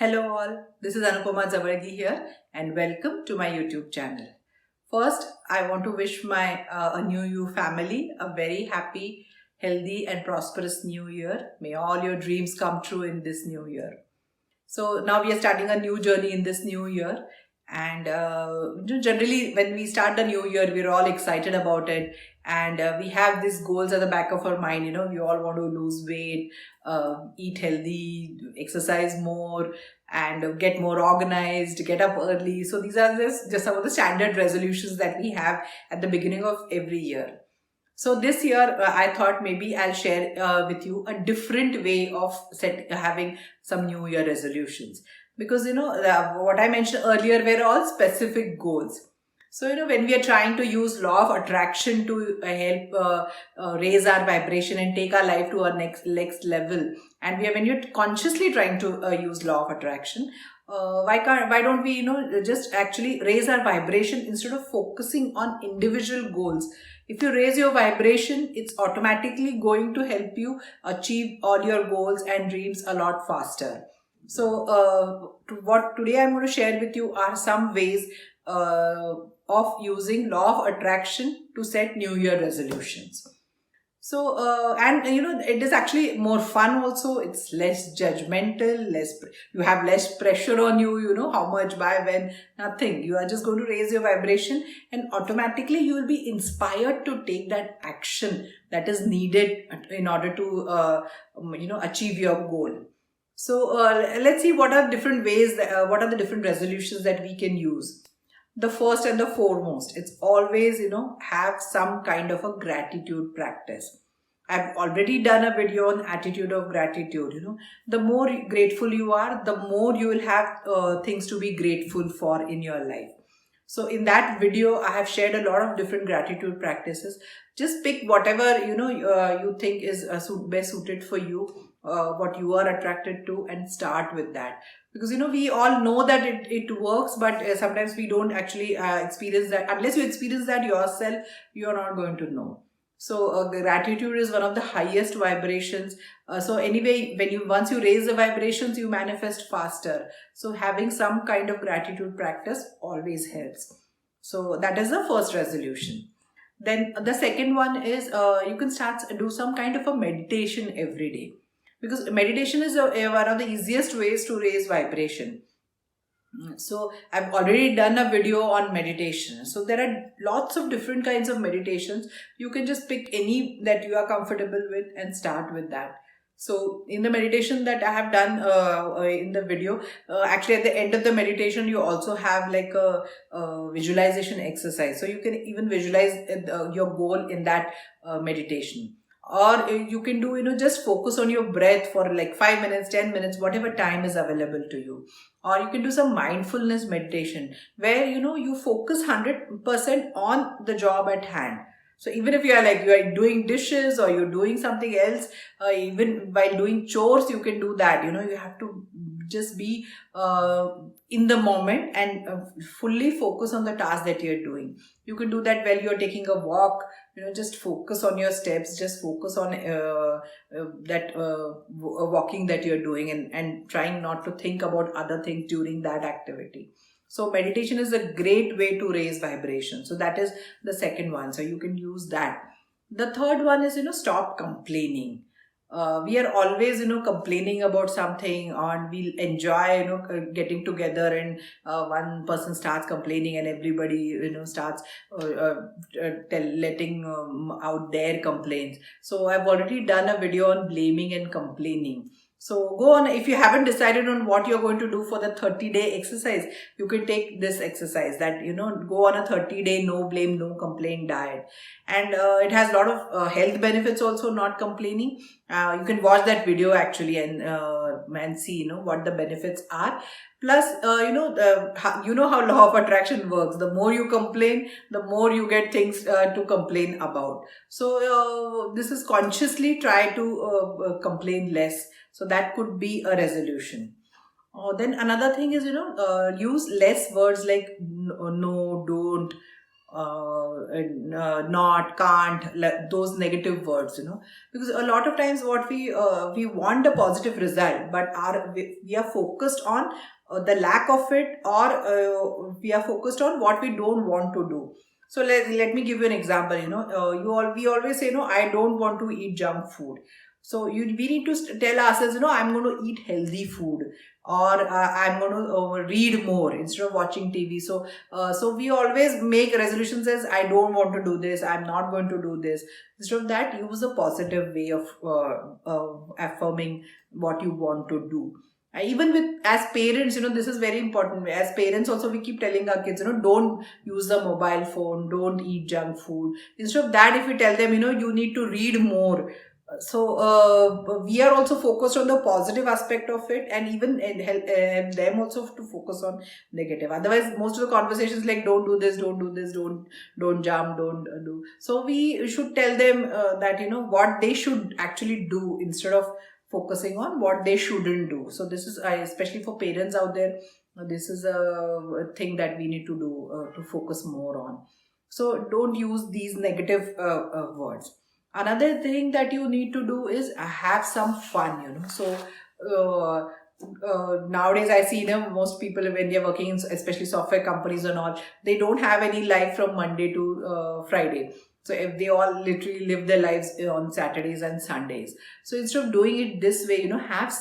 Hello all, this is Anupama here and welcome to my YouTube channel. First, I want to wish my ANewU family a very happy, healthy and prosperous new year. May all your dreams come true in this new year. So now we are starting a new journey in this new year, and generally when we start the new year we're all excited about it, and we have these goals at the back of our mind. We all want to lose weight, eat healthy, exercise more, and get more organized, get up early. So these are just some of the standard resolutions that we have at the beginning of every year. So this year, I thought maybe I'll share with you a different way of having some New Year resolutions. Because, what I mentioned earlier were all specific goals. So, when we are trying to use law of attraction to help raise our vibration and take our life to our next level, and when you're consciously trying to use law of attraction, why don't we, just actually raise our vibration instead of focusing on individual goals? If you raise your vibration, it's automatically going to help you achieve all your goals and dreams a lot faster. So, what today I'm going to share with you are some ways of using law of attraction to set New Year resolutions. So, it is actually more fun also. It's less judgmental, you have less pressure on you, how much, by, when, nothing. You are just going to raise your vibration and automatically you will be inspired to take that action that is needed in order to, achieve your goal. So, let's see what are different ways, what are the different resolutions that we can use. The first and the foremost, it's always, have some kind of a gratitude practice. I've already done a video on attitude of gratitude. The more grateful you are, the more you will have things to be grateful for in your life. So in that video, I have shared a lot of different gratitude practices. Just pick whatever, you think is best suited for you, what you are attracted to, and start with that. Because, we all know that it works, but sometimes we don't actually experience that. Unless you experience that yourself, you're not going to know. So gratitude is one of the highest vibrations. So anyway, once you raise the vibrations, you manifest faster. So having some kind of gratitude practice always helps. So that is the first resolution. Then the second one is you can do some kind of a meditation every day. Because meditation is one of the easiest ways to raise vibration. So I've already done a video on meditation. So there are lots of different kinds of meditations. You can just pick any that you are comfortable with and start with that. So in the meditation that I have done in the video, actually at the end of the meditation, you also have like a visualization exercise. So you can even visualize your goal in that meditation. Or you can do, just focus on your breath for like 5 minutes, 10 minutes, whatever time is available to you. Or you can do some mindfulness meditation where, you focus 100% on the job at hand. So even if you are doing dishes or you're doing something else, even while doing chores, you can do that. You have to just be in the moment and fully focus on the task that you're doing. You can do that while you're taking a walk. Just focus on your steps, just focus on that walking that you're doing, and trying not to think about other things during that activity. So meditation is a great way to raise vibration. So that is the second one. So you can use that. The third one is, stop complaining. We are always, complaining about something, and we'll enjoy, getting together, and one person starts complaining and everybody, starts letting out their complaints. So I've already done a video on blaming and complaining. So go on, if you haven't decided on what you're going to do for the 30-day exercise, you can take this exercise that, go on a 30-day no blame, no complaint diet. And it has a lot of health benefits also, not complaining. You can watch that video actually and see, what the benefits are. Plus, you know how law of attraction works. The more you complain, the more you get things to complain about. So this is consciously try to complain less. So that could be a resolution. Then another thing is, use less words like no, don't, not, can't, those negative words, because a lot of times what we want a positive result, but we are focused on the lack of it, or we are focused on what we don't want to do. So let me give you an example. We always say, I don't want to eat junk food. So we need to tell ourselves, I'm going to eat healthy food, or I'm going to read more instead of watching TV. So we always make resolutions as, I don't want to do this, I'm not going to do this. Instead of that, use a positive way of affirming what you want to do. Even with, as parents, this is very important. As parents also, we keep telling our kids, don't use the mobile phone, don't eat junk food. Instead of that, if we tell them, you need to read more. So we are also focused on the positive aspect of it, and even help them also to focus on negative. Otherwise, most of the conversations like, don't do this, don't do this, don't jump, don't do. So we should tell them that what they should actually do, instead of focusing on what they shouldn't do. So this is, especially for parents out there, this is a thing that we need to do, to focus more on. So don't use these negative words. Another thing that you need to do is have some fun. So nowadays I see, most people, when they're working in especially software companies and all, they don't have any life from Monday to Friday. So if they all literally live their lives on Saturdays and Sundays. So instead of doing it this way, have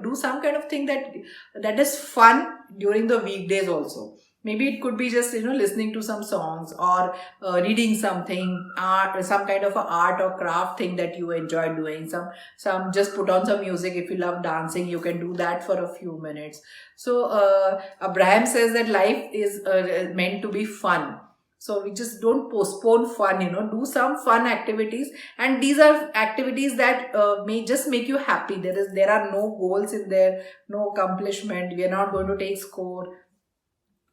do some kind of thing that is fun during the weekdays also. Maybe it could be just, listening to some songs, or reading something, art, some kind of a art or craft thing that you enjoy doing. Some just put on some music. If you love dancing, you can do that for a few minutes. So Abraham says that life is meant to be fun. So we just don't postpone fun, do some fun activities. And these are activities that may just make you happy. There are no goals in there, no accomplishment. We are not going to take score.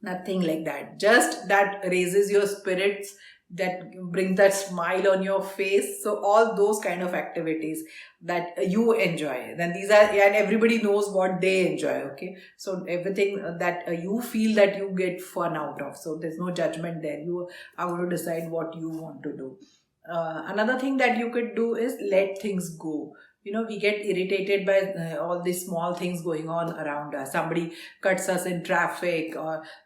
Nothing like that. Just that raises your spirits, that brings that smile on your face. So all those kind of activities that you enjoy. Then these are, and everybody knows what they enjoy. Okay. So everything that you feel that you get fun out of. So there's no judgment there. You are going to decide what you want to do. Another thing that you could do is let things go. We get irritated by all these small things going on around us. Somebody cuts us in traffic,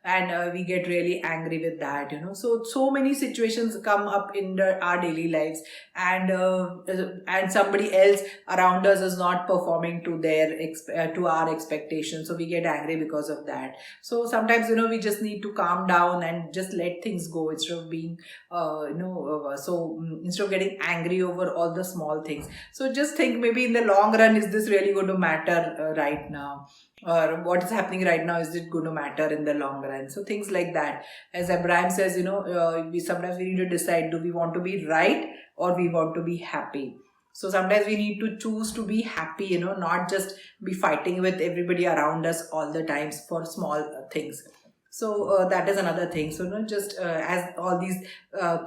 and we get really angry with that. So many situations come up in our daily lives, and somebody else around us is not performing to to our expectations. So we get angry because of that. So sometimes, we just need to calm down and just let things go, instead of being instead of getting angry over all the small things. So just think, maybe in the long run, is this really going to matter right now? Or what is happening right now, is it going to matter in the long run? So things like that. As Abraham says, sometimes we need to decide, do we want to be right, or we want to be happy? So sometimes we need to choose to be happy, not just be fighting with everybody around us all the times for small things. So that is another thing. So just as all these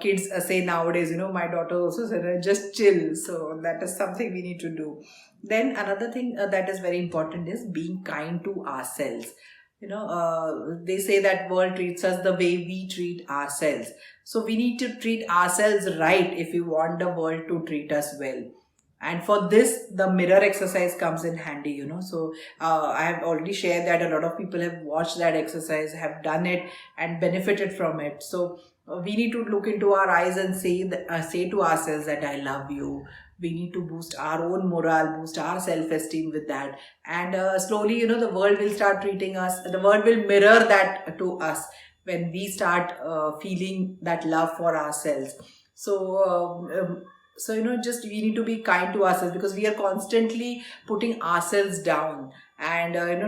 kids say nowadays, my daughter also said, just chill. So that is something we need to do. Then another thing that is very important is being kind to ourselves. They say that world treats us the way we treat ourselves. So we need to treat ourselves right if we want the world to treat us well. And for this, the mirror exercise comes in handy. So I have already shared that a lot of people have watched that exercise, have done it, and benefited from it. So we need to look into our eyes and say to ourselves that I love you. We need to boost our own morale, boost our self-esteem with that. And slowly, the world will start treating us, the world will mirror that to us when we start feeling that love for ourselves. So just we need to be kind to ourselves, because we are constantly putting ourselves down. And when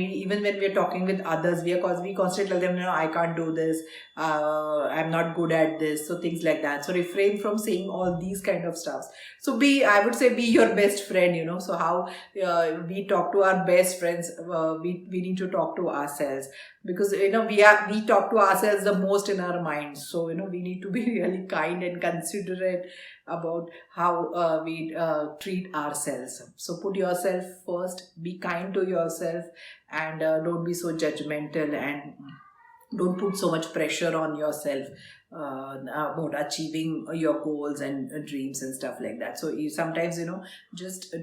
we're talking with others, we constantly tell them, I can't do this, I'm not good at this. So things like that. So refrain from saying all these kind of stuffs. So I would say, be your best friend. So how we talk to our best friends, we need to talk to ourselves, because we talk to ourselves the most in our minds. So we need to be really kind and considerate about how we treat ourselves. So put yourself first, be kind to yourself, and don't be so judgmental, and Don't put so much pressure on yourself about achieving your goals and dreams and stuff like that. So you sometimes, just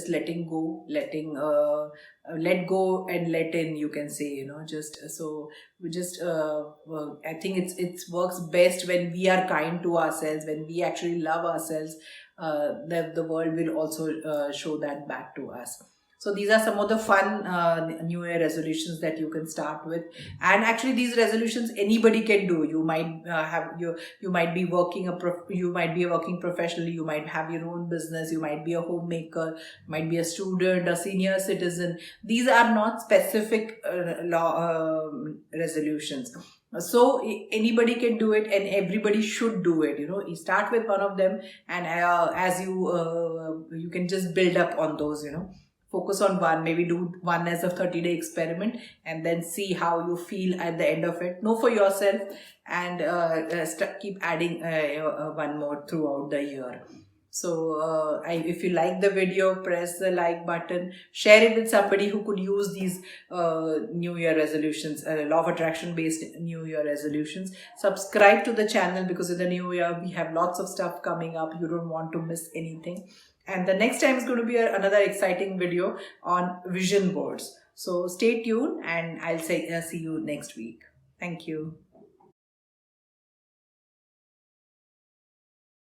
let go and let in, you can say, just so we just I think it works best when we are kind to ourselves, when we actually love ourselves. The world will also show that back to us. So these are some of the fun New Year resolutions that you can start with. And actually, these resolutions anybody can do. You might you might be working you might be working professionally. You might have your own business. You might be a homemaker. Might be a student, a senior citizen. These are not specific resolutions. So anybody can do it, and everybody should do it. You start with one of them, and as you can just build up on those. Focus on one, maybe do one as a 30-day experiment, and then see how you feel at the end of it. Know for yourself, and keep adding one more throughout the year. So if you like the video, press the like button, share it with somebody who could use these New Year resolutions, Law of Attraction based New Year resolutions. Subscribe to the channel, because in the new year we have lots of stuff coming up. You don't want to miss anything. And the next time is going to be another exciting video on vision boards. So stay tuned, and I'll see you next week. Thank you.